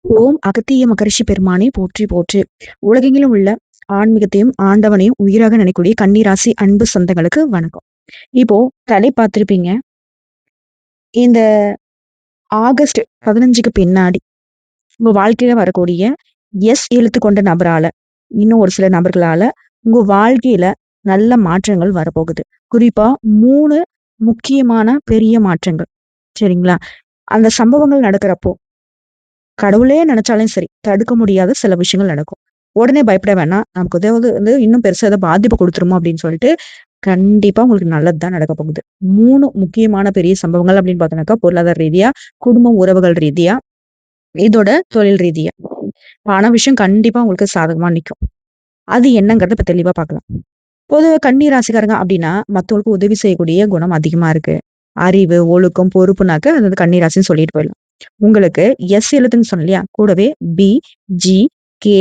ஓம் அகத்திய மகரிஷி பெருமானே போற்றி போற்றி. உலகெங்கிலும் உள்ள ஆன்மீகத்தையும் ஆண்டவனையும் உயிராக நினைக்கூடிய கன்னிராசி அன்பு சொந்தங்களுக்கு வணக்கம். இப்போ தலை பார்த்திருப்பீங்க. இந்த ஆகஸ்ட் 15க்கு பின்னாடி உங்க வாழ்க்கையில வரக்கூடிய எழுத்து கொண்ட நபரால, இன்னும் ஒரு சில நபர்களால உங்க வாழ்க்கையில நல்ல மாற்றங்கள் வரப்போகுது. குறிப்பா 3 முக்கியமான பெரிய மாற்றங்கள். சரிங்களா? அந்த சம்பவங்கள் நடக்கிறப்போ கடவுளே நினைச்சாலும் சரி, தடுக்க முடியாத சில விஷயங்கள் நடக்கும். உடனே பயப்பட வேணாம். நமக்கு ஏதாவது வந்து இன்னும் பெருசா ஏதாவது பாதிப்பு குடுத்துருமோ அப்படின்னு சொல்லிட்டு, கண்டிப்பா உங்களுக்கு நல்லது தான் நடக்க போகுது. 3 முக்கியமான பெரிய சம்பவங்கள் அப்படின்னு பார்த்தோம்னாக்கா, பொருளாதார ரீதியா, குடும்பம் உறவுகள் ரீதியா, இதோட தொழில் ரீதியா. பண விஷயம் கண்டிப்பா உங்களுக்கு சாதகமா நிக்கும். அது என்னங்கிறத இப்ப தெளிவா பார்க்கலாம். பொதுவா கன்னி ராசிக்காரங்க அப்படின்னா, மத்தவங்களுக்கு உதவி செய்யக்கூடிய குணம் அதிகமா இருக்கு. அறிவு, ஒழுக்கம், பொறுப்புனாக்க அது வந்து கன்னி ராசின்னு சொல்லிட்டு போயிடலாம். உங்களுக்கு எழுத்துன்னு சொன்னேன் இல்லையா? கூடவே பி, ஜி, கே,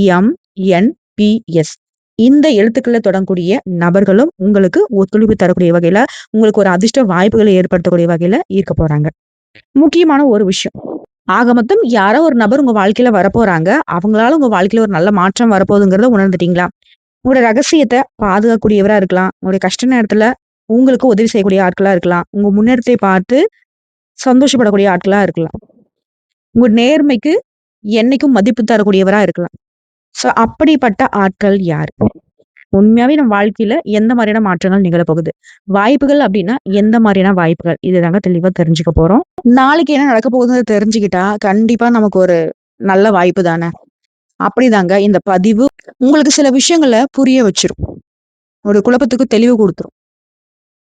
எம், என், பி, எஸ். இந்த எழுத்துக்கள்ல தொடங்கக்கூடிய நபர்களும் உங்களுக்கு ஒத்துழைப்பு தரக்கூடிய வகையில, உங்களுக்கு ஒரு அதிர்ஷ்ட வாய்ப்புகளை ஏற்படுத்தக்கூடிய வகையில இருக்க போறாங்க. முக்கியமான ஒரு விஷயம். ஆக மொத்தம் யாரோ ஒரு நபர் உங்க வாழ்க்கையில வரப்போறாங்க. அவங்களால உங்க வாழ்க்கையில ஒரு நல்ல மாற்றம் வரப்போகுதுங்கிறத உணர்ந்துட்டீங்களா? உங்களோட ரகசியத்த பாதுகாக்கக்கூடியவரா இருக்கலாம். உங்களுடைய கஷ்ட நேரத்துல உங்களுக்கு உதவி செய்யக்கூடிய ஆட்களா இருக்கலாம். உங்க முன்னேற்றத்தை பார்த்து சந்தோஷப்படக்கூடிய ஆட்களா இருக்கலாம். உங்க நேர்மைக்கு என்னைக்கும் மதிப்பு தரக்கூடியவரா இருக்கலாம். அப்படிப்பட்ட ஆட்கள் யாரு? உண்மையாவே நம்ம வாழ்க்கையில எந்த மாதிரியான மாற்றங்கள் நிகழப்போகுது? வாய்ப்புகள் அப்டின்னா, எந்த மாதிரியான வாய்ப்புகள்? இதுதாங்க தெளிவா தெரிஞ்சுக்க போறோம். நாளைக்கு என்ன நடக்க போகுதுன்னு தெரிஞ்சுக்கிட்டா, கண்டிப்பா நமக்கு ஒரு நல்ல வாய்ப்பு தானே! அப்படிதாங்க இந்த பதிவு உங்களுக்கு சில விஷயங்கள புரிய வச்சுரும். ஒரு குழப்பத்துக்கு தெளிவு குடுத்துரும்.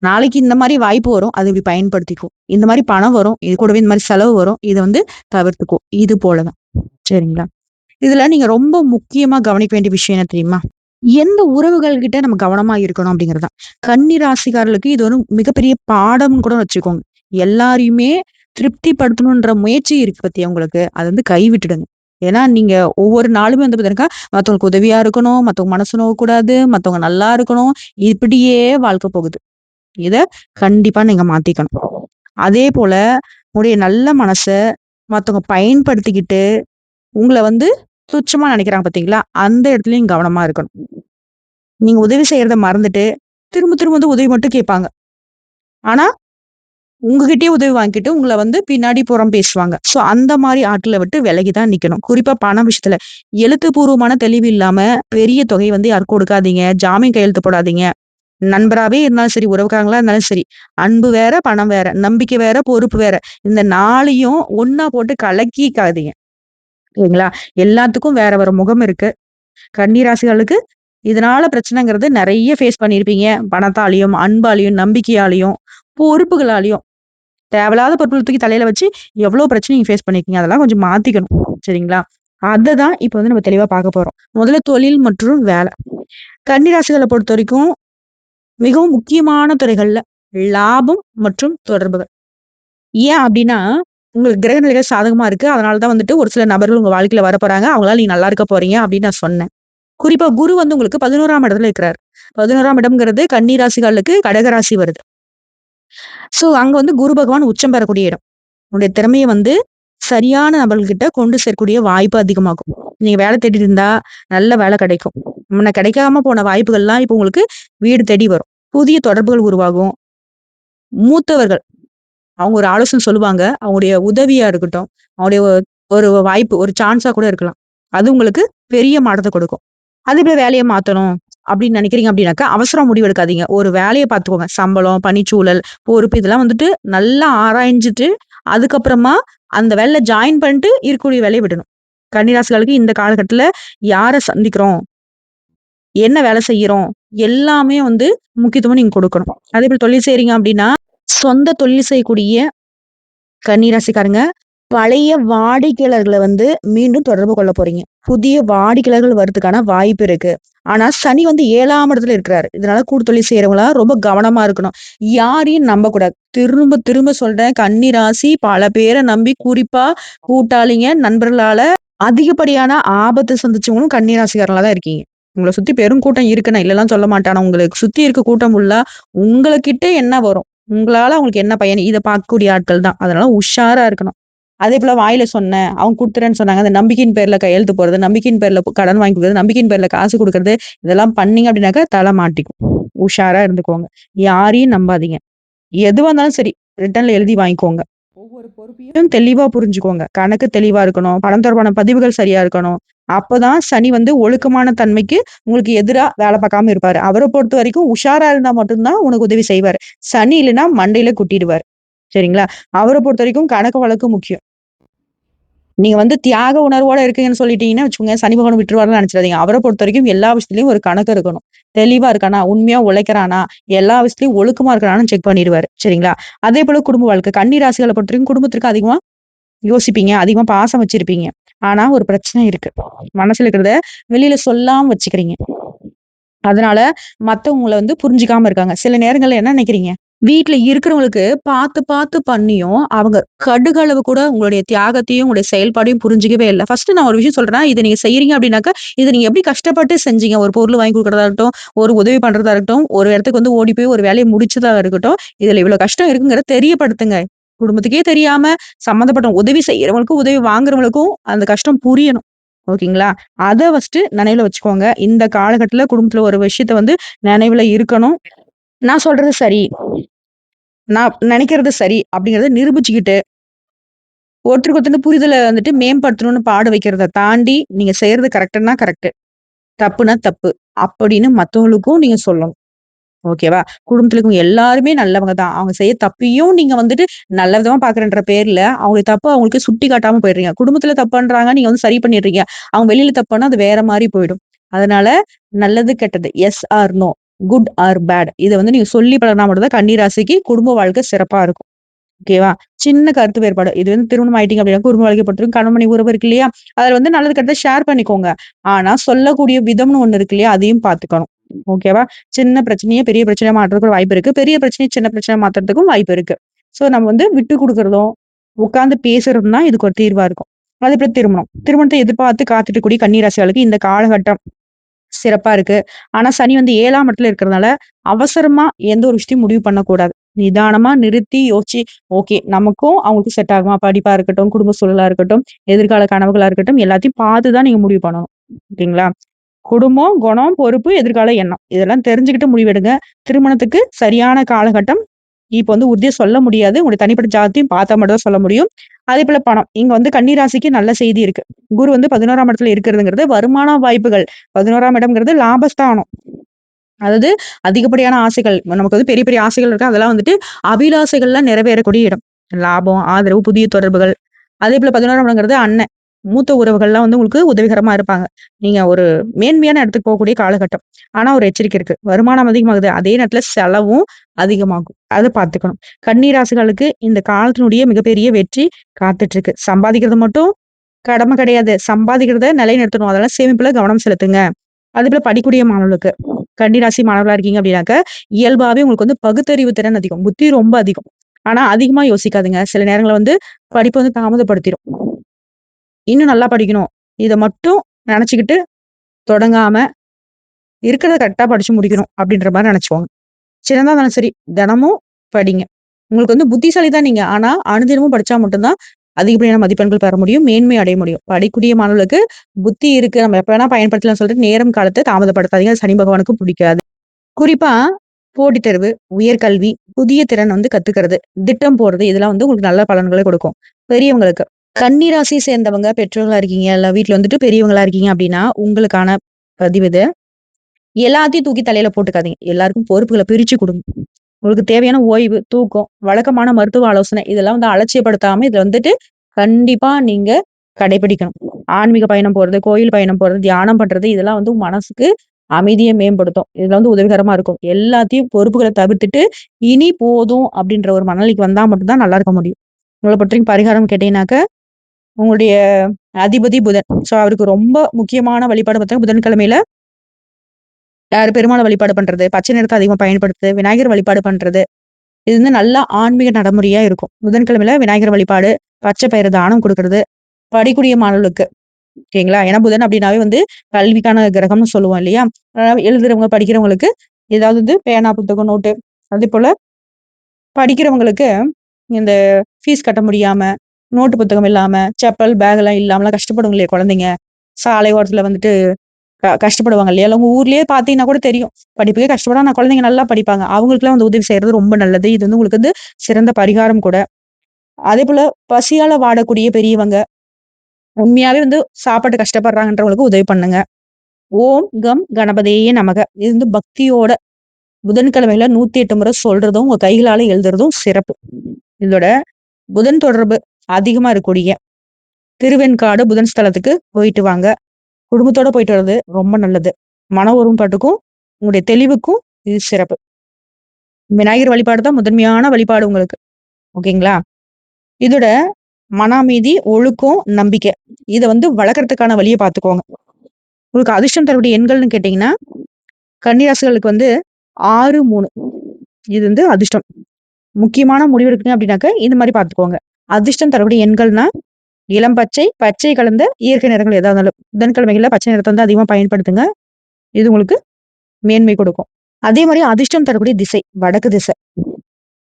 நாளைக்கு இந்த மாரி வாய்ப்பு வரும். அத இப்டி பயன்படுத்திக்கோ. இந்த மாரி பணம் வரும். இது கூடவே இந்த மாரி செலவு வரும். இத வந்து தவிர்த்துக்கோ. இது போல தான். சரிங்களா? இதுல நீங்க ரொம்ப முக்கியமா கவனிக்க வேண்டிய விஷயம் என்ன தெரியுமா? எந்த உறவுகள் கிட்ட நம்ம கவனமா இருக்கணும் அப்படிங்கிறது தான். கன்னி ராசிக்காரர்களுக்கு இது ஒரு மிகப்பெரிய பாடம்னு கூட வச்சுக்கோங்க. எல்லாரையுமே திருப்திப்படுத்தணுன்ற முயற்சி இருக்கு பாத்தியா உங்களுக்கு, அத வந்து கைவிட்டுடுங்க. ஏன்னா நீங்க ஒவ்வொரு நாளுமே வந்து பாத்தீங்கன்னா, மத்தவங்களுக்கு உதவியா இருக்கணும், மத்தவங்க மனசு நோகக்கூடாது, மத்தவங்க நல்லா இருக்கணும், இப்படியே வாழ்க்கை போகுது. இத கண்டிப்பா நீங்க மாத்திக்கணும். அதே போல உங்களுடைய நல்ல மனச மத்தவங்க பயன்படுத்திக்கிட்டு, உங்கள வந்து துச்சமா நினைக்கிறாங்க பாத்தீங்களா? அந்த இடத்துலயும் கவனமா இருக்கணும். நீங்க உதவி செய்யறத மறந்துட்டு, திரும்ப திரும்ப வந்து உதவி மட்டும் கேட்பாங்க. ஆனா, உங்ககிட்டயே உதவி வாங்கிட்டு, உங்கள வந்து பின்னாடி புறம் பேசுவாங்க. அந்த மாரி ஆட்கள விட்டு விலகி தான் நிக்கணும். குறிப்பா பண விஷயத்துல. எழுத்துப்பூர்வமான தெளிவு இல்லாம, பெரிய தொகை வந்து யாருக்கும் கொடுக்காதீங்க. ஜாமீன் கையெழுத்து போடாதீங்க. நண்பராவே இருந்தாலும் சரி, உறவுக்காரங்களா இருந்தாலும் சரி. அன்பு வேற, பணம் வேற. நம்பிக்கை வேற, பொறுப்பு வேற. இந்த 4யும் ஒண்ணா போட்டு கலக்கிக்காதீங்க. சரிங்களா? எல்லாத்துக்கும் வேற வேற முகம் இருக்கு. கன்னி ராசிகளுக்கு இதனால பிரச்சனைங்கிறது நெறைய ஃபேஸ் பண்ணியிருப்பீங்க. பணத்தாலயும், அன்பாலயும், நம்பிக்கையாலயும், பொறுப்புகளாலயும். தேவையில்லாத பொறுப்புகள தூக்கி தலையில வச்சு எவ்வளோ பிரச்சனை நீங்க ஃபேஸ் பண்ணியிருக்கீங்க. அதெல்லாம் கொஞ்சம் மாத்திக்கணும். சரிங்களா? அததான் இப்ப வந்து நம்ம தெளிவா பார்க்க போறோம். முதல்ல தொழில் மற்றும் வேலை. கன்னி ராசிகள பொறுத்தவரைக்கும் மிகவும் முக்கியமான துறைகள்ல லாபம் மற்றும் தொடர்புகள். ஏன் அப்டின்னா, உங்களுக்கு கிரக நிலைகள் சாதகமா இருக்கு. அதனால தான் வந்துட்டு ஒரு சில நபர்கள் உங்க வாழ்க்கையில வரப்போறாங்க. அவங்களால நீங்க நல்லா இருக்க போறீங்க அப்டின்னு நான் சொன்னேன். குறிப்பா குரு வந்து உங்களுக்கு 11ஆம் இடத்துல இருக்கிறாரு. 11ஆம் இடம்ங்கிறது கன்னி ராசிகளுக்கு கடகராசி வருது. அங்க வந்து குரு பகவான் உச்சம் பெறக்கூடிய இடம். உங்களுடைய திறமைய வந்து சரியான நபர்கள்கிட்ட கொண்டு சேர்க்கக்கூடிய வாய்ப்பு அதிகமாகும். நீங்க வேலை தேடிட்டு இருந்தா, நல்ல வேலை கிடைக்கும். முன்ன கிடைக்காம போன வாய்ப்புகள்லாம் இப்ப உங்களுக்கு வீடு தேடி வரும். புதிய தொடர்புகள் உருவாகும். மூத்தவர்கள் அவங்க ஒரு ஆலோசனை சொல்லுவாங்க. அவங்களுடைய உதவியா இருக்கட்டும், அவங்களுடைய ஒரு வாய்ப்பு, ஒரு சான்ஸா கூட இருக்கலாம். அது உங்களுக்கு பெரிய மாற்றத்த கொடுக்கும். அதே போல வேலைய மாத்தணும் அப்படின்னு நினைக்கிறீங்க அப்படின்னாக்கா, அவசரம் முடிவு எடுக்காதீங்க. ஒரு வேலைய பார்த்துக்கோங்க. சம்பளம், பணிச்சூழல், பொறுப்பு இதெல்லாம் வந்துட்டு நல்லா ஆராய்ஞ்சுட்டு, அதுக்கப்புறமா அந்த வேலையில ஜாயின் பண்ணிட்டு இருக்கக்கூடிய வேலைய விடணும். கன்னிராசிகளுக்கு இந்த காலகட்டத்துல யார சந்திக்கிறோம்? என்ன வேலை செய்யறோம்? எல்லாமே வந்து முக்கியத்துவம் நீங்க கொடுக்கணும். அதேபோல தொழில் செய்றீங்க அப்படின்னா, சொந்த தொழில் செய்யக்கூடிய கன்னிராசிக்காரங்க, பழைய வாடிக்கையாளர்கள வந்து மீண்டும் தொடர்பு கொள்ள போறீங்க. புதிய வாடிக்கையாளர்கள் வரதுக்கான வாய்ப்பு இருக்கு. ஆனா, சனி வந்து 7ஆம் இடத்துல இருக்கிறாரு. இதனால கூட்டு தொழில் செய்றவங்கலாம் ரொம்ப கவனமா இருக்கணும். யாரையும் நம்பக்கூடாது. திரும்ப திரும்ப சொல்றேன். கன்னி ராசி பல பேர நம்பி குறிப்பா கூட்டாளிங்க, நண்பர்களால அதிகப்படியான ஆபத்த சந்திச்சவங்களும் கன்னி ராசிக்காரங்களா தான் இருக்கீங்க. உங்கள சுத்தி பெருங்கூட்டம் இருக்கு. நான் இல்லலாம் சொல்ல மாட்டேன். ஆனா, உங்களுக்கு சுத்தி இருக்க கூட்டம் ஃபுல்லா உங்களகிட்ட என்ன வரும்? உங்களால அவங்களுக்கு என்ன பயன்? இத பார்க்கக்கூடிய ஆட்கள் தான். அதனால உஷாரா இருக்கணும். அதேபோல வாயில சொன்னேன், அவங்க குடுத்துறேன்னு சொன்னாங்க. அந்த நம்பிக்கையின் பேர்ல கையெழுத்து போடுறது, நம்பிக்கையின் பேர்ல கடன் வாங்கி குடுக்குறது, நம்பிக்கையின் பேர்ல காசு குடுக்குறது, இதெல்லாம் பண்ணீங்க அப்படின்னாக்கா தல மாட்டிக்கும். உஷாரா இருந்துக்கோங்க. யாரையும் நம்பாதீங்க. எதுவா இருந்தாலும் சரி, ரிட்டன்ல எழுதி வாங்கிக்கோங்க. ஒவ்வொரு பொறுப்பையும் தெளிவா புரிஞ்சுக்கோங்க. கணக்கு தெளிவா இருக்கணும். பணம் தொடர்பான பதிவுகள் சரியா இருக்கணும். அப்பதான் சனி ஒழுக்கமான தன்மைக்கு உங்களுக்கு எதிரா வேலை பார்க்காம இருப்பாரு. அவர பொறுத்தவரைக்கும் உஷாரா இருந்தா மட்டும் தான் உனக்கு உதவி செய்வாரு. சனி இல்லன்னா மண்டையில குட்டிடுவாரு. சரிங்களா? அவர பொறுத்தவரைக்கும் கணக்கு வழக்கு முக்கியம். நீங்க தியாக உணர்வோட இருக்கீங்கன்னு சொல்லிட்டீங்கன்னா வச்சுக்கோங்க, சனி பகவான் விட்டுருவாருன்னு நெனச்சுறாதீங்க. அவர பொறுத்தவரைக்கும் எல்லா விஷயத்துலயும் ஒரு கணக்கு இருக்கணும். தெளிவா இருக்கானா? உண்மையா உழைக்கிறானா? எல்லா விஷயத்துலயும் ஒழுக்கமா இருக்கிறானான்னு செக் பண்ணிருவாரு. சரிங்களா? அதேபோல குடும்ப வாழ்க்கை. கன்னி ராசிகள பொறுத்தவரைக்கும் குடும்பத்திற்கு அதிகமா யோசிப்பீங்க. அதிகமா பாசம் வச்சிருப்பீங்க. ஆனா ஒரு பிரச்சனை இருக்கு. மனசுல இருக்கிறத வெளியில சொல்லாம வச்சுக்கிறீங்க. அதனால மத்தவங்க உங்கள புரிஞ்சுக்காம இருக்காங்க. சில நேரங்கள்ல என்ன நெனைக்கிறீங்க? வீட்ல இருக்கிறவங்களுக்கு பார்த்து, பார்த்து பண்ணியும், அவங்க கடுகளவு கூட உங்களுடைய தியாகத்தையும், உங்களுடைய செயல்பாடையும் புரிஞ்சுக்கவே இல்ல. ஃபர்ஸ்ட்டு நான் ஒரு விஷயம் சொல்றேன். இத நீங்க செய்றீங்க அப்டின்னாக்கா, இத நீங்க எப்படி கஷ்டப்பட்டு செஞ்சீங்க? ஒரு பொருள் வாங்கி குடுக்குறதா இருக்கட்டும், ஒரு உதவி பண்றதா இருக்கட்டும், ஒரு இடத்துக்கு ஓடி போய் ஒரு வேலைய முடிச்சதா இருக்கட்டும், இதுல இவ்வளோ கஷ்டம் இருக்குங்கிறத தெரியப்படுத்துங்க. குடும்பத்துக்கே தெரியாம சம்மந்தப்பட்ட உதவி செய்றவங்களுக்கும், உதவி வாங்குறவங்களுக்கும் அந்த கஷ்டம் புரியணும். ஓகேங்களா? அத ஃபர்ஸ்ட்டு நினைவுல வச்சுக்கோங்க. இந்த காலகட்டத்தில குடும்பத்தில ஒரு விஷயத்த நினைவுல இருக்கணும். நான் சொல்றது சரி. நான் நினைக்கிறது சரி அப்படிங்கிறத நிரூபிச்சுக்கிட்டு, ஒருத்தருக்கு ஒருத்தர் புரிதல மேம்படுத்தணும்னு பாட வைக்கிறத தாண்டி, நீங்க செய்றது கரெக்ட்டுன்னா கரெக்ட்டு. தப்புன்னா தப்பு. அப்படின்னு மத்தவங்களுக்கும் நீங்க சொல்லணும். ஓகேவா? குடும்பத்துல இருக்கவங்க எல்லாருமே நல்லவங்க தான். அவங்க செய்ய தப்பையும் நீங்க நல்ல விதமா பார்க்குறேன்ற பேர்ல, அவங்களுடைய தப்ப அவங்களுக்கு சுட்டி காட்டாம போயிடுறீங்க. குடும்பத்துல தப்பு பண்றாங்க, நீங்க சரி பண்ணிடுறீங்க. அவங்க வெளியில தப்பு பண்ணா அது வேற மாரி போயிடும். அதனால நல்லது, கெட்டது. Yes or no. Good or bad. இத நீங்க சொல்லி பழகுனா மட்டும் தான் கன்னி ராசிக்கு குடும்ப வாழ்க்கை சிறப்பா இருக்கும். ஓகேவா? சின்ன கருத்து வேறுபாடு. இது திருமணம் ஆயிட்டீங்க அப்படின்னா, குடும்ப வாழ்க்கைய பொறுத்தவரைக்கும் கணவன் மனைவி உறவு இருக்கு இல்லையா? அதுல நல்லது கெட்டது ஷேர் பண்ணிக்கோங்க. ஆனா சொல்லக்கூடிய விதம்னு ஒண்ணு இருக்கு இல்லையா? அதையும் பார்த்துக்கணும். ஓகேவா? சின்ன பிரச்சனைய பெரிய பிரச்சனையா மாற்றதுக்கு வாய்ப்பு இருக்கு. பெரிய பிரச்சனைய சின்ன பிரச்சனையா மாத்துறதுக்கும் வாய்ப்பு இருக்கு. சோ நம்ம விட்டு குடுக்குறதும், உட்கார்ந்து பேசுறதும் தான் இதுக்கு ஒரு தீர்வா இருக்கும். அதேபோல திருமணம். திருமணத்த எதிர்பார்த்து காத்துட்டு கூடிய கன்னி ராசியாளுக்கு இந்த காலகட்டம் சிறப்பா இருக்கு. ஆனா சனி 7ஆம் இடத்துல இருக்கிறதுனால, அவசரமா எந்த ஒரு விஷயத்தையும் முடிவு பண்ணக்கூடாது. நிதானமா நிறுத்தி யோசிச்சு, ஓகே நமக்கும் அவங்களுக்கும் செட் ஆகுமா? படிப்பா இருக்கட்டும், குடும்ப சூழலா இருக்கட்டும், எதிர்கால கனவுகளா இருக்கட்டும், எல்லாத்தையும் பார்த்து தான் நீங்க முடிவு பண்ணணும். ஓகேங்களா? குடும்பம், குணம், பொறுப்பு, எதிர்கால எண்ணம். இதெல்லாம் தெரிஞ்சுக்கிட்டு முடிவெடுங்க. திருமணத்துக்கு சரியான காலகட்டம் இப்ப உறுதியா சொல்ல முடியாது. உங்களுடைய தனிப்பட்ட ஜாதகத்தையும் பார்த்தா மட்டும் தான் சொல்ல முடியும். அதேபோல பணம். இங்க கன்னி ராசிக்கு நல்ல செய்தி இருக்கு. குரு 11ஆம் இடத்துல இருக்கிறதுங்கிறது வருமான வாய்ப்புகள். 11ஆம் இடம்ங்கிறது லாபஸ்தானம். அதாவது அதிகப்படியான ஆசைகள். நமக்கு பெரிய, பெரிய ஆசைகள் இருக்கு. அதெல்லாம் அபிலாசைகள்லாம் நிறைவேறக்கூடிய இடம். லாபம், ஆதரவு, புதிய தொடர்புகள். அதேபோல 11ஆம் இடம்ங்கிறது அண்ணன். மூத்த உறவுகள்லாம் உங்களுக்கு உதவிகரமா இருப்பாங்க. நீங்க ஒரு மேன்மையான இடத்துக்கு போகக்கூடிய காலகட்டம். ஆனா ஒரு எச்சரிக்கை இருக்கு. வருமானம் அதிகமாகுது. அதே நேரத்துல செலவும் அதிகமாகும். அத பார்த்துக்கணும். கன்னி ராசிகளுக்கு இந்த காலத்தினுடைய மிகப்பெரிய வெற்றி காத்துட்டு இருக்கு. சம்பாதிக்கிறது மட்டும் கடமை கிடையாது. சம்பாதிக்கிறத நிலைநிறுத்தணும். அதெல்லாம் சேமிப்புல கவனம் செலுத்துங்க. அதேபோல படிக்கக்கூடிய மாணவர்களுக்கு கன்னிராசி மாணவர்களா இருக்கீங்க அப்படின்னாக்க, இயல்பாவே உங்களுக்கு பகுத்தறிவு திறன் அதிகம். புத்தி ரொம்ப அதிகம். ஆனா அதிகமா யோசிக்காதீங்க. சில நேரங்கள்ல படிப்ப தாமதப்படுத்திரும். இன்னும் நல்லா படிக்கணும். இத மட்டும் நெனச்சுக்கிட்டு தொடங்காம, இருக்கிறத கரெக்ட்டா படிச்சு முடிக்கணும் அப்படின்ற மாரி நெனச்சுக்கோங்க. சின்னதா இருந்தாலும் சரி, தினமும் படிங்க. உங்களுக்கு புத்திசாலி தான் நீங்க. ஆனா அனுதினமும் படிச்சா மட்டும் தான் அதிகப்படியான மதிப்பெண்கள் பெற முடியும். மேன்மை அடைய முடியும். படிக்கக்கூடிய மாணவர்களுக்கு புத்தி இருக்கு. நம்ம எப்ப வேணா பயன்படுத்தலாம்னு சொல்லிட்டு நேரம் காலத்த தாமதப்படுத்தாதீங்க. அது சனி பகவானுக்கு பிடிக்காது. குறிப்பா போட்டித் தேர்வு, உயர்கல்வி, புதிய திறன் கத்துக்கிறது, திட்டம் போடுறது இதெல்லாம் உங்களுக்கு நல்ல பலன்கள கொடுக்கும். பெரியவங்களுக்கு கன்னி ராசிய சேர்ந்தவங்க பெற்றோர்களா இருக்கீங்க, இல்ல வீட்ல பெரியவங்களா இருக்கீங்க அப்டின்னா, உங்களுக்கான பதிவு இது. எல்லாத்தையும் தூக்கி தலையில போட்டுக்காதீங்க. எல்லாருக்கும் பொறுப்புகள பிரிச்சு குடுங்க. உங்களுக்கு தேவையான ஓய்வு, தூக்கம், வழக்கமான மருத்துவ ஆலோசனை இதெல்லாம் அலட்சியப்படுத்தாம இத கண்டிப்பா நீங்க கடைபிடிக்கணும். ஆன்மீக பயணம் போறது, கோயில் பயணம் போறது, தியானம் பண்றது இதெல்லாம் மனசுக்கு அமைதிய மேம்படுத்தும். இதுல உதவிகரமா இருக்கும். எல்லாத்தையும் பொறுப்புகள தவிர்த்துட்டு, இனி போதும் அப்டின்ற ஒரு மனநிலைக்கு வந்தா மட்டும் தான் நல்லா இருக்க முடியும். உங்கள பொறுத்தவரைக்கும் பரிகாரம் கேட்டீங்கன்னாக்க, உங்களுடைய அதிபதி புதன். ஸோ அவருக்கு ரொம்ப முக்கியமான வழிபாடு பார்த்தீங்கன்னா, புதன்கிழமையில யாரு பெருமாள வழிபாடு பண்றது, பச்சை நிறத்த அதிகமா பயன்படுத்துறது, விநாயகர் வழிபாடு பண்றது. இது நல்லா ஆன்மீக நடைமுறையா இருக்கும். புதன்கிழமையில விநாயகர் வழிபாடு, பச்சை பயிறு தானம் குடுக்குறது, படிக்கூடிய மாணவர்களுக்கு ஓகேங்களா? ஏன்னா புதன் அப்டின்னாவே கல்விக்கான கிரகம்னு சொல்லுவோம் இல்லையா? எழுதுறவங்க, படிக்கிறவங்களுக்கு ஏதாவது பேனா, புத்தகம், நோட்டு அதேபோல படிக்கிறவங்களுக்கு இந்த ஃபீஸ் கட்ட முடியாம, நோட்டு புத்தகம் இல்லாம, செப்பல், பேக் எல்லாம் இல்லாமலாம் கஷ்டப்படுங்க இல்லையா குழந்தைங்க. சாலை ஓரத்துல வந்துட்டு கஷ்டப்படுவாங்க இல்லையா? இல்ல உங்க ஊர்லயே பார்த்தீங்கன்னா கூட தெரியும். படிப்புக்கே கஷ்டப்படும். ஆனா குழந்தைங்க நல்லா படிப்பாங்க. அவங்களுக்குலாம் வந்து உதவி செய்றது ரொம்ப நல்லது. இது வந்து உங்களுக்கு வந்து சிறந்த பரிகாரம் கூட. அதேபோல பசியால வாடக்கூடிய பெரியவங்க, உண்மையாவே வந்து சாப்பாட்டு கஷ்டப்படுறாங்கன்றவங்களுக்கு உதவி பண்ணுங்க. ஓம் கம் கணபதியே நமக. இது வந்து பக்தியோட புதன்கிழமையில 108 முறை சொல்றதும், உங்க கைகளால எழுதுறதும் சிறப்பு. இதோட புதன் தொடர்பு அதிகமா இருக்கக்கூடிய திருவெண்காடு புதன் ஸ்தலத்துக்கு போயிட்டு வாங்க. குடும்பத்தோட போயிட்டு வர்றது ரொம்ப நல்லது. மன ஒருமைப்பாட்டுக்கும், உங்களுடைய தெளிவுக்கும் இது சிறப்பு. விநாயகர் வழிபாடு தான் முதன்மையான வழிபாடு உங்களுக்கு. ஓகேங்களா? இதோட மன அமைதி, ஒழுக்கம், நம்பிக்கை. இத வந்து வளர்க்கறதுக்கான வழிய பார்த்துக்கோங்க. உங்களுக்கு அதிர்ஷ்டம் தரக்கூடிய எண்கள்னு கேட்டீங்கன்னா, கன்னி ராசிகளுக்கு வந்து 6, 3 இது வந்து அதிர்ஷ்டம். முக்கியமான முடிவு எடுக்கணும் அப்படின்னாக்க, இந்த மாரி பார்த்துக்கோங்க. அதிர்ஷ்டம் தரக்கூடிய எண்கள்னா, இளம் பச்சை, பச்சை கலந்த இயற்கை நிறங்கள் எதா இருந்தாலும். புதன்கிழமைகள்ல பச்சை நிறத்த வந்து அதிகமா பயன்படுத்துங்க. இது உங்களுக்கு மேன்மை கொடுக்கும். அதே மாரி அதிர்ஷ்டம் தரக்கூடிய திசை, வடக்கு திசை.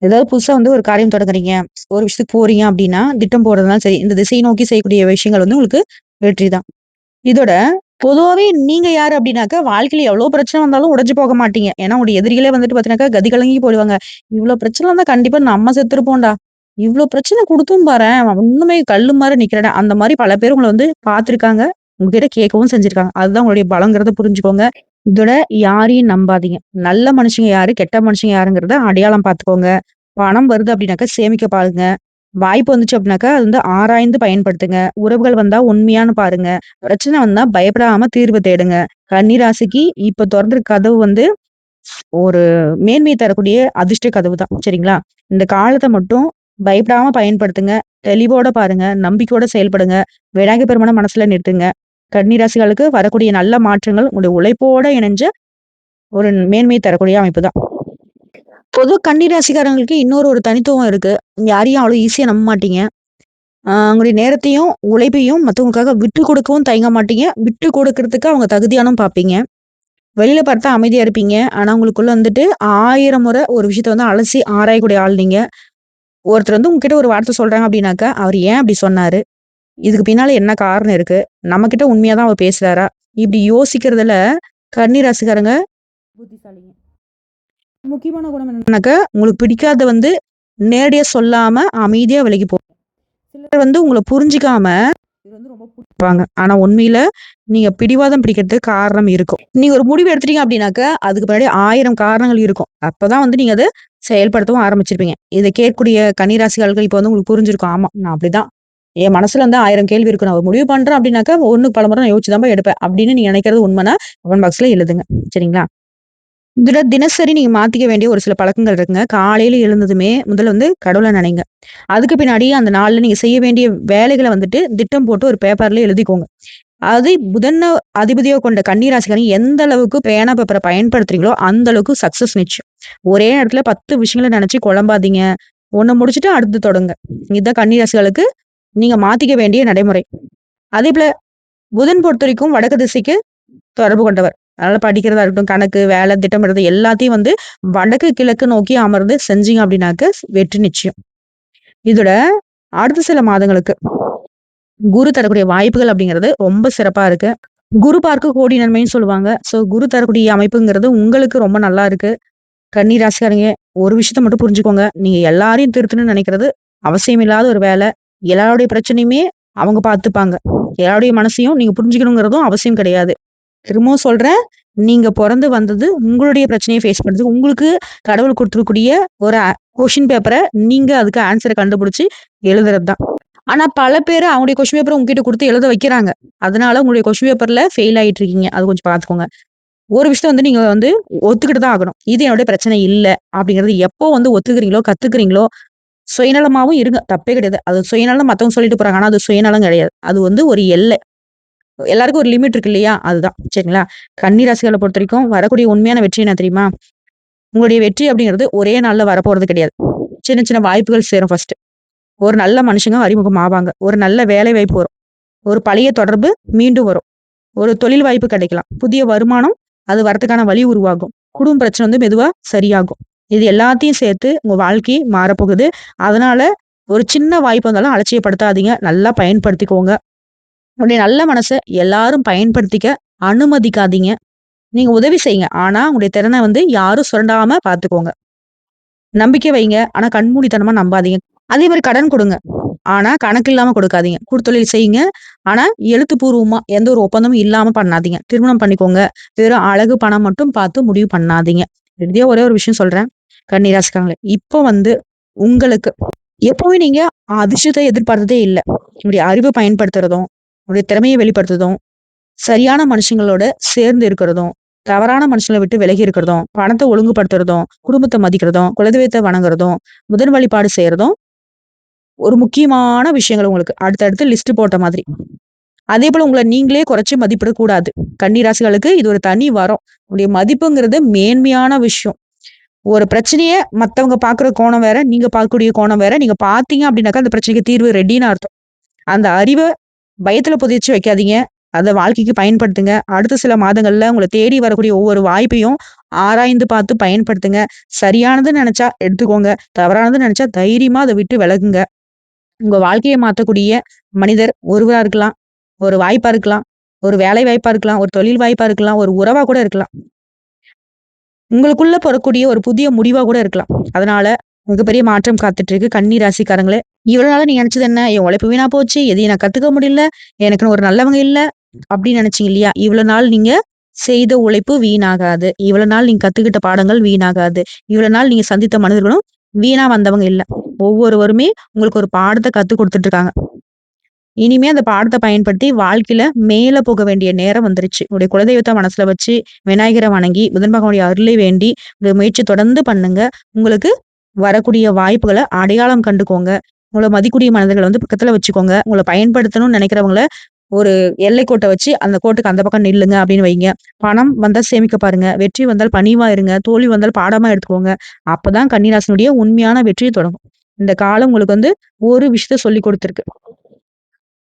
ஏதாவது புதுசா வந்து ஒரு காரியம் தொடங்குறீங்க, ஒரு விஷயத்துக்கு போறீங்க அப்படின்னா, திட்டம் போடுறதுனாலும் சரி, இந்த திசையை நோக்கி செய்யக்கூடிய விஷயங்கள் வந்து உங்களுக்கு வெற்றி தான். இதோட பொதுவாவே நீங்க யாரு அப்படின்னாக்க, வாழ்க்கையில எவ்வளோ பிரச்சனை வந்தாலும் உடைஞ்சு போக மாட்டீங்க. ஏன்னா, உங்களுடைய எதிரிகளே வந்துட்டு பார்த்தீங்கன்னாக்கா, கதி கலங்கி போயிடுவாங்க. "இவ்ளோ பிரச்சனை வந்தா கண்டிப்பா நம்ம செத்துருப்போம்டா. இவ்ளோ பிரச்சனை குடுத்தும் பாரேன், அவன் இன்னுமே கல்லு மாரி நிக்கிறானே." அந்த மாரி பல பேர் உங்கள வந்து பார்த்துருக்காங்க. உங்ககிட்ட கேட்கவும் செஞ்சிருக்காங்க. அதுதான் உங்களுடைய பலங்கிறத புரிஞ்சுக்கோங்க. இதோட யாரையும் நம்பாதீங்க. நல்ல மனுஷங்க யாரு, கெட்ட மனுஷங்க யாருங்கிறத அடையாளம் பார்த்துக்கோங்க. பணம் வருது அப்படின்னாக்கா சேமிக்க பாருங்க. வாய்ப்பு வந்துச்சு அப்படின்னாக்கா, அது வந்து ஆராய்ந்து பயன்படுத்துங்க. உறவுகள் வந்தா உண்மையான்னு பாருங்க. பிரச்சனை வந்தா பயப்படாம தீர்வு தேடுங்க. கன்னி ராசிக்கு இப்ப தொறந்திருக்க கதவு வந்து ஒரு மேன்மை தரக்கூடிய அதிர்ஷ்ட கதவு தான். சரிங்களா? இந்த காலத்த மட்டும் பயப்படாம பயன்படுத்துங்க. தெளிவோட பாருங்க. நம்பிக்கையோட செயல்படுங்க. விநாயகர் பெருமான மனசுல நிறுத்துங்க. கன்னி ராசிகளுக்கு வரக்கூடிய நல்ல மாற்றங்கள் உங்களுடைய உழைப்போட இணைஞ்ச ஒரு மேன்மையை தரக்கூடிய அமைப்பு தான். பொதுவா கன்னி ராசிக்காரங்களுக்கு இன்னொரு ஒரு தனித்துவம் இருக்கு. யாரையும் அவ்வளோ ஈஸியா நம்ப மாட்டீங்க. உங்களுடைய நேரத்தையும், உழைப்பையும் மத்தவங்களுக்காக விட்டு கொடுக்கவும் தயங்க மாட்டீங்க. விட்டு கொடுக்கறதுக்கு அவங்க தகுதியானவங்க பார்ப்பீங்க. வெளியில பார்த்தா அமைதியா இருப்பீங்க. ஆனா, உங்களுக்குள்ள வந்துட்டு 1000 முறை ஒரு விஷயத்த வந்து அலசி ஆராயக்கூடிய ஆள் நீங்க. ஒருத்தர் வந்து உங்ககிட்ட ஒரு வார்த்தை சொல்றாங்க அப்படின்னாக்கா, அவரு ஏன் அப்படி சொன்னாரு? இதுக்கு பின்னால என்ன காரணம் இருக்கு? நம்மகிட்ட உண்மையா தான் அவர் பேசுறாரா? இப்படி யோசிக்கிறதுல கன்னி ராசிக்காரங்க புத்திசாலிங்க. முக்கியமான குணம் என்னன்னாக்கா, உங்களுக்கு பிடிக்காத வந்து நேரடியா சொல்லாம அமைதியா விலகி சிலர் வந்து உங்கள புரிஞ்சுக்காம இது வந்து ரொம்ப புடிப்பாங்க. ஆனா உண்மையில நீங்க பிடிவாதம் பிடிக்கிறதுக்கு காரணம் இருக்கும். நீங்க ஒரு முடிவு எடுத்துட்டீங்க அப்படின்னாக்க, அதுக்கு பின்னாடி 1000 காரணங்கள் இருக்கும். அப்பதான் வந்து நீங்க அத செயல்படுத்தவும் ஆரம்பிச்சிருப்பீங்க. இத கேட்கக்கூடிய கன்னிராசிகாரர்கள் இப்ப வந்து உங்களுக்கு புரிஞ்சிருக்கும். ஆமா, நான் அப்படிதான். என் மனசுல வந்து 1000 கேள்வி இருக்கு. நான் ஒரு முடிவு பண்றேன் அப்படின்னாக்கா, 1க்கு பலமுறை நான் யோசிச்சு தான்பா எடுப்பேன். அப்படின்னு நீங்க நினைக்கிறது உண்மைன்னா, கமெண்ட் பாக்ஸ்ல எழுதுங்க. சரிங்களா? இதுல தினசரி நீங்க மாத்திக்க வேண்டிய ஒரு சில பழக்கங்கள் இருக்குங்க. காலையில எழுந்ததுமே முதல்ல வந்து கடவுள நினைங்க. அதுக்கு பின்னாடி அந்த நாள்ல நீங்க செய்ய வேண்டிய வேலைகள வந்துட்டு திட்டம் போட்டு ஒரு பேப்பர்ல எழுதிக்கோங்க. அது புதன அதிபதியா கொண்ட கன்னி ராசிக்காரங்க எந்த அளவுக்கு பேனா, பேப்பர பயன்படுத்துறீங்களோ, அந்த அளவுக்கு சக்சஸ் நிச்சயம். ஒரே நேரத்துல 10 விஷயங்கள நெனச்சு குழம்பாதீங்க. ஒண்ண முடிச்சுட்டு அடுத்து தொடங்குங்க. இதுதான் கன்னி ராசிகளுக்கு நீங்க மாத்திக்க வேண்டிய நடைமுறை. அதேபோல புதன் பொறுத்தவரைக்கும் வடக்கு திசைக்கு தொடர்பு கொண்டவர். அதனால படிக்கிறதா இருக்கட்டும், கணக்கு, வேலை, திட்டமிடுறது எல்லாத்தையும் வந்து வடக்கு, கிழக்கு நோக்கி அமர்ந்து செஞ்சீங்க அப்படின்னாக்க வெற்றி நிச்சயம். இதோட அடுத்த சில மாதங்களுக்கு குரு தரக்கூடிய வாய்ப்புகள் அப்படிங்கிறது ரொம்ப சிறப்பா இருக்கு. குரு பார்க்க கோடி நன்மைன்னு சொல்லுவாங்க. ஸோ குரு தரக்கூடிய அமைப்புங்கிறது உங்களுக்கு ரொம்ப நல்லா இருக்கு. கன்னி ராசிக்காரங்க ஒரு விஷயத்த மட்டும் புரிஞ்சுக்கோங்க. நீங்க எல்லாரையும் திருத்தணும்னு நினைக்கிறது அவசியம் இல்லாத ஒரு வேலை. எல்லாருடைய பிரச்சனையுமே அவங்க பார்த்துப்பாங்க. எல்லாருடைய மனசையும் நீங்க புரிஞ்சுக்கணுங்கிறதும் அவசியம் கிடையாது. திரும்பவும் சொல்றேன். நீங்க பொறந்து வந்தது உங்களுடைய பிரச்சனைய ஃபேஸ் பண்றதுக்கு, உங்களுக்கு கடவுள் குடுத்துருக்கக்கூடிய ஒரு கொஸ்டின் பேப்பர நீங்க அதுக்கு ஆன்ஸர கண்டுபிடிச்சு எழுதுறது தான். ஆனா பல பேரு அவங்களுடைய கொஸ்டின் பேப்பர உங்ககிட்ட குடுத்து எழுத வைக்கிறாங்க. அதனால உங்களுடைய கொஸ்டின் பேப்பர்ல ஃபெயில் ஆயிட்டு இருக்கீங்க. அது கொஞ்சம் பார்த்துக்கோங்க. ஒரு விஷயத்த வந்து நீங்க வந்து ஒத்துக்கிட்டு தான் ஆகணும். இது என்னுடைய பிரச்சனை இல்ல. அப்படிங்கிறது எப்போ வந்து ஒத்துக்கிறீங்களோ, கத்துக்கிறீங்களோ, சுயநலமாவும் இருங்க. தப்பே கிடையாது. அது சுயநலம் மத்தவங்க சொல்லிட்டு போறாங்க. ஆனா அது சுயநலம் கிடையாது. அது வந்து ஒரு எல்லை. எல்லாருக்கும் ஒரு லிமிட் இருக்கு இல்லையா? அதுதான். சரிங்களா? கன்னி ராசிகள பொறுத்தவரைக்கும் வரக்கூடிய உண்மையான வெற்றி என்ன தெரியுமா? உங்களுடைய வெற்றி அப்படிங்கிறது ஒரே நாள்ல வரப்போறது கிடையாது. சின்ன சின்ன வாய்ப்புகள் சேரும் ஃபர்ஸ்ட்டு. ஒரு நல்ல மனுஷங்க அறிமுகம் ஆவாங்க. ஒரு நல்ல வேலை வாய்ப்பு வரும். ஒரு பழைய தொடர்பு மீண்டும் வரும். ஒரு தொழில் வாய்ப்பு கிடைக்கலாம். புதிய வருமானம் அது வரதுக்கான வழி உருவாகும். குடும்ப பிரச்சனை வந்து மெதுவா சரியாகும். இது எல்லாத்தையும் சேர்த்து உங்க வாழ்க்கை மாறப்போகுது. அதனால ஒரு சின்ன வாய்ப்பு வந்தாலும் அலட்சியப்படுத்தாதீங்க. நல்லா பயன்படுத்திக்கோங்க. உங்களுடைய நல்ல மனச எல்லாரும் பயன்படுத்திக்க அனுமதிக்காதீங்க. நீங்க உதவி செய்யுங்க. ஆனா, உங்களுடைய திறன யாரும் சுரண்டாம பார்த்துக்கோங்க. நம்பிக்கை வைங்க. ஆனா, கண்மூடித்தனமா நம்பாதீங்க. அதே மாரி கடன் குடுங்க. ஆனா, கணக்கு இல்லாம கொடுக்காதீங்க. குடுத்தொழில் செய்யுங்க. ஆனா, எழுத்துப்பூர்வமா எந்த ஒரு ஒப்பந்தமும் இல்லாம பண்ணாதீங்க. திருமணம் பண்ணிக்கோங்க. வெறும் அழகு, பணம் மட்டும் பார்த்து முடிவு பண்ணாதீங்க. இறுதியா ஒரே ஒரு விஷயம் சொல்றேன். கன்னி ராசிக்காரங்களே, இப்போ உங்களுக்கு எப்பவுமே நீங்க அதிர்ஷ்டத்த எதிர்பார்த்ததே இல்ல. உங்களுடைய அறிவ பயன்படுத்துறதும், உங்களுடைய திறமைய வெளிப்படுத்துறதும், சரியான மனுஷங்களோட சேர்ந்து இருக்கிறதும், தவறான மனுஷங்கள விட்டு விலகி இருக்கிறதும், பணத்த ஒழுங்குபடுத்துறதும், குடும்பத்த மதிக்கிறதும், குலதெய்வத்த வணங்குறதும், புதன் வழிபாடு செய்றதும் ஒரு முக்கியமான விஷயங்கள் உங்களுக்கு. அடுத்தடுத்து லிஸ்ட் போட்ட மாதிரி. அதேபோல உங்கள நீங்களே குறைச்சு மதிப்பிடக் கூடாது. கன்னி ராசிகளுக்கு இது ஒரு தனி வரம். உங்களுடைய மதிப்புங்கிறது மேன்மையான விஷயம். ஒரு பிரச்சனைய மத்தவங்க பார்க்குற கோணம் வேற, நீங்க பார்க்கக்கூடிய கோணம் வேற. நீங்க பார்த்தீங்க அப்டின்னாக்கா, அந்த பிரச்சனைக்கு தீர்வு ரெடின்னு அர்த்தம். அந்த அறிவ பயத்துல புதைச்சு வைக்காதீங்க. அத வாழ்க்கைக்கு பயன்படுத்துங்க. அடுத்த சில மாதங்கள்ல உங்கள தேடி வரக்கூடிய ஒவ்வொரு வாய்ப்பையும் ஆராய்ந்து பார்த்து பயன்படுத்துங்க. சரியானதுன்னு நெனச்சா எடுத்துக்கோங்க. தவறானதுன்னு நெனச்சா தைரியமா அத விட்டு விலகுங்க. உங்க வாழ்க்கைய மாத்தக்கூடிய மனிதர் ஒருவரா இருக்கலாம். ஒரு வாய்ப்பா இருக்கலாம். ஒரு வேலை வாய்ப்பா இருக்கலாம். ஒரு தொழில் வாய்ப்பா இருக்கலாம். ஒரு உறவா கூட இருக்கலாம். உங்களுக்குள்ள பொறக்கூடிய ஒரு புதிய முடிவா கூட இருக்கலாம். அதனால மிகப்பெரிய மாற்றம் காத்துட்டு இருக்கு கன்னி ராசிக்காரங்களே. இவ்வளவு நாளா நீங்க நினைச்சது என்ன? என் உழைப்பு வீணா போச்சு. எதையும் நான் கத்துக்க முடியல. எனக்குன்னு ஒரு நல்லவங்க இல்ல. அப்படின்னு நினைச்சீங்க இல்லையா? இவ்வளவு நாள் நீங்க செய்த உழைப்பு வீணாகாது. இவ்வளவு நாள் நீங்க கத்துக்கிட்ட பாடங்கள் வீணாகாது. இவ்வளவு நாள் நீங்க சந்தித்த மனிதர்களும் வீணா வந்தவங்க இல்ல. ஒவ்வொருவருமே உங்களுக்கு ஒரு பாடத்த கத்துக் குடுத்துட்டு இருக்காங்க. இனிமே அந்த பாடத்த பயன்படுத்தி வாழ்க்கையில மேல போக வேண்டிய நேரம் வந்துருச்சு. உங்களுடைய குலதெய்வத்த மனசுல வச்சு, விநாயகர வணங்கி, புதன் பகவானுடைய அருளை வேண்டி, இந்த முயற்சி தொடர்ந்து பண்ணுங்க. உங்களுக்கு வரக்கூடிய வாய்ப்புகள அடையாளம் கண்டுக்கோங்க. உங்கள மதிக்கூடிய மனிதர்கள பக்கத்துல வச்சுக்கோங்க. உங்கள பயன்படுத்தணும்னு நெனைக்கிறவங்கள ஒரு எல்லைக்கோட்ட வச்சு, அந்த கோட்டுக்கு அந்த பக்கம் நில்லுங்க அப்படின்னு வைங்க. பணம் வந்தா சேமிக்க பாருங்க. வெற்றி வந்தால் பணிவா இருங்க. தோல்வி வந்தால் பாடமா எடுத்துக்கோங்க. அப்பதான் கன்னிராசினுடைய உண்மையான வெற்றி தொடங்கும். இந்த காலம் உங்களுக்கு ஒரு விஷயத்த சொல்லிக் குடுத்திருக்கு.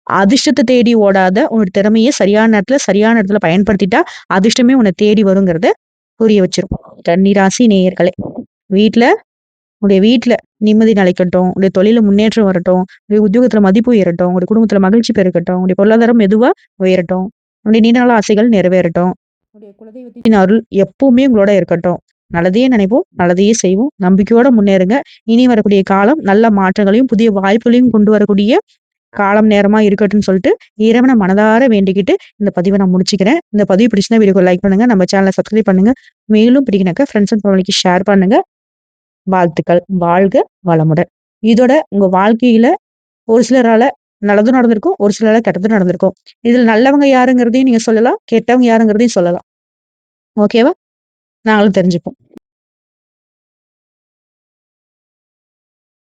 அதிர்ஷ்டத்த தேடி ஓடாத உன்னோட திறமைய சரியான நேரத்துல, சரியான இடத்துல பயன்படுத்திட்டா, அதிர்ஷ்டமே உன்ன தேடி வருங்கிறத புரிய வச்சிரும். கன்னிராசி நேயர்களே! வீட்ல உங்களுடைய வீட்ல நிம்மதி நிலைக்கட்டும். உங்களுடைய தொழில்ல முன்னேற்றம் வரட்டும். உங்களுடைய உத்தியோகத்துல மதிப்பு உயரட்டும். உங்களுடைய குடும்பத்துல மகிழ்ச்சி பெருகட்டும். உங்களுடைய பொருளாதாரம் மெதுவா உயரட்டும். உங்களுடைய நீண்ட நாள் ஆசைகள் நிறைவேறட்டும். உங்களுடைய குலதெய்வத்தின் அருள் எப்பவுமே உங்களோட இருக்கட்டும். நல்லதையே நினைப்போம், நல்லதையே செய்வோம். நம்பிக்கையோட முன்னேறுங்க. இனி வரக்கூடிய காலம் நல்ல மாற்றங்களையும், புதிய வாய்ப்புகளையும் கொண்டு வரக்கூடிய காலம் நேரமா இருக்கட்டும்னு சொல்லிட்டு, இறைவன மனதார வேண்டிக்கிட்டு, இந்த பதிவ நான் முடிச்சுக்கிறேன். இந்த பதிவு பிடிச்சிருந்தா வீடியோக்கு லைக் பண்ணுங்க. நம்ம சேனல சப்ஸ்கிரைப் பண்ணுங்க. மேலும் பிடிக்குனாக்கா ஃப்ரெண்ட்ஸ் அண்ட் ஃபேமிலிக்கு ஷேர் பண்ணுங்க. வாழ்த்துக்கள். வாழ்க வளமுடன். இதோட உங்க வாழ்க்கையில ஒரு சிலரால நல்லதும் நடந்திருக்கும். ஒரு சிலரால கெட்டதும் நடந்திருக்கும். இதுல நல்லவங்க யாருங்கிறதையும் நீங்க சொல்லலாம். கெட்டவங்க யாருங்கிறதையும் சொல்லலாம். ஓகேவா? நாங்களும் தெரிஞ்சுப்போம்.